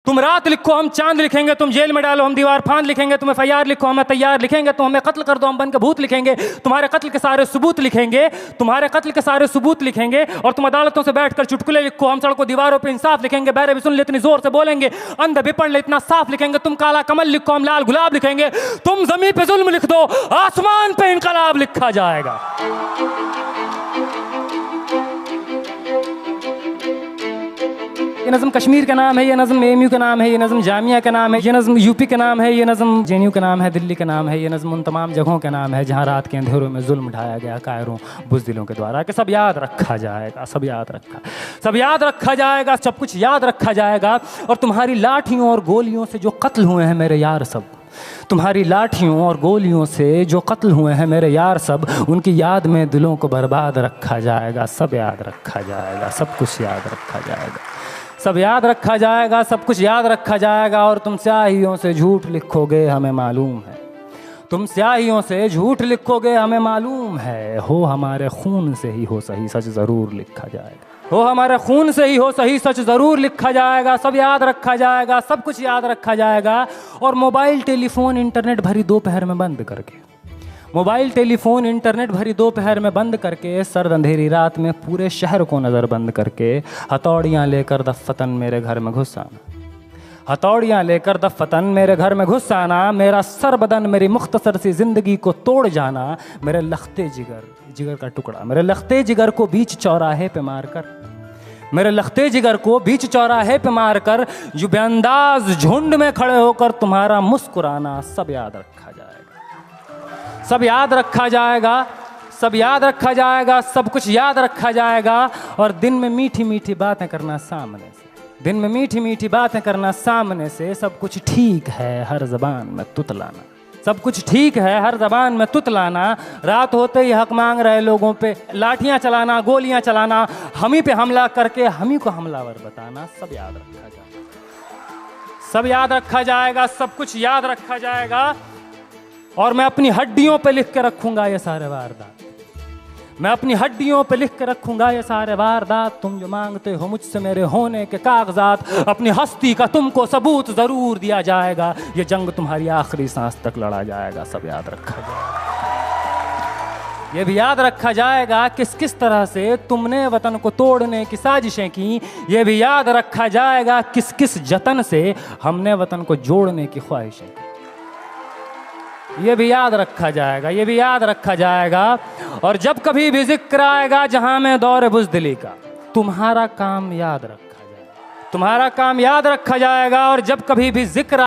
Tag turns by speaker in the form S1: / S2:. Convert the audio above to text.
S1: तुम रात लिखो हम चांद लिखेंगे, तुम जेल में डालो हम दीवार फांद लिखेंगे, तुम FIR लिखो हमें तैयार लिखेंगे, तुम हमें कत्ल कर दो हम बन के भूत लिखेंगे, तुम्हारे कत्ल के सारे सबूत लिखेंगे, तुम्हारे कत्ल के सारे सबूत लिखेंगे। और तुम अदालतों से बैठकर चुटकुले लिखो, हम सड़कों दीवारों पे इंसाफ लिखेंगे, बहरे भी सुन ले इतनी जोर से बोलेंगे, अंधे भी पढ़ ले इतना साफ लिखेंगे, तुम काला कमल लिखो हम लाल गुलाब लिखेंगे, तुम जमीन पे जुल्म लिख दो आसमान पे इनकलाब लिखा जाएगा। ये नज़म कश्मीर का नाम है, ये नज़म AMU का नाम है, ये नज़म जामिया का नाम है, ये नज़म UP का नाम है, ये नज़म JNU का नाम है, दिल्ली का नाम है, ये नज़म उन तमाम जगहों का नाम है जहाँ रात के अंधेरों में जुल्म ढाया गया कायरों बुज़दिलों के द्वारा। कि सब याद रखा जाएगा, सब याद रखा जाएगा, सब कुछ याद रखा जाएगा। और तुम्हारी लाठियों और गोलियों से जो कत्ल हुए हैं मेरे यार सब, तुम्हारी लाठियों और गोलियों से जो कत्ल हुए हैं मेरे यार सब, उनकी याद में दिलों को बर्बाद रखा जाएगा। सब याद रखा जाएगा, सब कुछ याद रखा जाएगा, सब याद रखा जाएगा, सब कुछ याद रखा जाएगा। और तुम स्याहियों से झूठ लिखोगे हमें मालूम है, तुम स्याहियों से झूठ लिखोगे हमें मालूम है, हो हमारे खून से ही हो सही सच ज़रूर लिखा जाएगा, हो हमारे खून से ही हो सही सच ज़रूर लिखा जाएगा। सब याद रखा जाएगा, सब कुछ याद रखा जाएगा। और मोबाइल टेलीफोन इंटरनेट भरी दोपहर में बंद करके, मोबाइल टेलीफोन इंटरनेट भरी दोपहर में बंद करके, सर्द अंधेरी रात में पूरे शहर को नज़र बंद करके, हथौड़ियाँ लेकर दफ़्फ़तन मेरे घर में घुस आना, हथौड़ियाँ लेकर दफ़्फ़तन मेरे घर में घुस आना, मेरा सर बदन मेरी मुख्तसर सी ज़िंदगी को तोड़ जाना, मेरे लखते जिगर का टुकड़ा, मेरे लखते जिगर को बीच चौराहे पे मारकर, मेरे लखते जिगर को बीच चौराहे पे मारकर, जो बेअंदाज झुंड में खड़े होकर तुम्हारा मुस्कुराना, सब याद रखा जाएगा, सब याद रखा जाएगा, सब याद रखा जाएगा, सब कुछ याद रखा जाएगा। और दिन में मीठी मीठी बातें करना सामने से, दिन में मीठी मीठी बातें करना सामने से, सब कुछ ठीक है हर ज़बान में तुतलाना, सब कुछ ठीक है हर ज़बान में तुतलाना। रात होते ही हक मांग रहे लोगों पे लाठियाँ चलाना, गोलियाँ चलाना, हम ही पे हमला करके हम ही को हमलावर बताना, सब याद रखा जाएगा, सब याद रखा जाएगा, सब कुछ याद रखा जाएगा। और मैं अपनी हड्डियों पे लिख के रखूंगा ये सारे वारदात, मैं अपनी हड्डियों पे लिख के रखूंगा ये सारे वारदात। तुम जो मांगते हो मुझसे मेरे होने के कागजात, अपनी हस्ती का तुमको सबूत ज़रूर दिया जाएगा, ये जंग तुम्हारी आखिरी सांस तक लड़ा जाएगा। सब याद रखा जाएगा, ये भी याद रखा जाएगा किस किस तरह से तुमने वतन को तोड़ने की साजिशें की, ये भी याद रखा जाएगा किस किस जतन से हमने वतन को जोड़ने की ख्वाहिशें की, ये भी याद रखा जाएगा, ये भी याद रखा जाएगा। और जब कभी भी जिक्र आएगा जहां में दौर बुज़दिली का, तुम्हारा काम याद रखा जाएगा, तुम्हारा काम याद रखा जाएगा। और जब कभी भी जिक्र